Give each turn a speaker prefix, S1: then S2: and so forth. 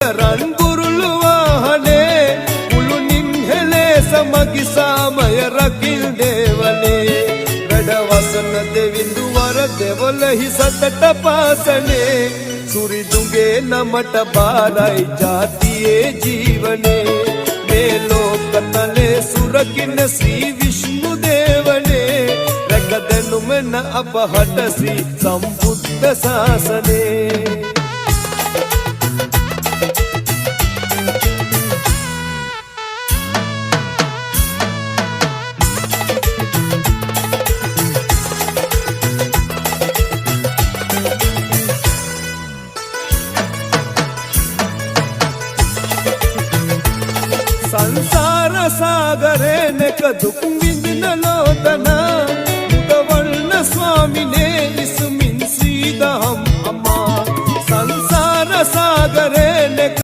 S1: රන්බුරුළු වාහනේ මුළුනින් හෙලේ සමගි සාමය රකිල් දේවනේ වැඩවසන දෙවිඳු වර දෙවලහි සතට පාසනේ සුරිදුගේ නමට බාරයි ජාතියේ ජීවනේ මේ ලෝකතලේ සුරකින්න ශ්‍රී විෂ්ණු දේවනේ රැකදෙනුමන අපහට ශ්‍රී සම්බුද්ධ ශාසනේ සංසාර සාගරේ නෙක දුක් විඳ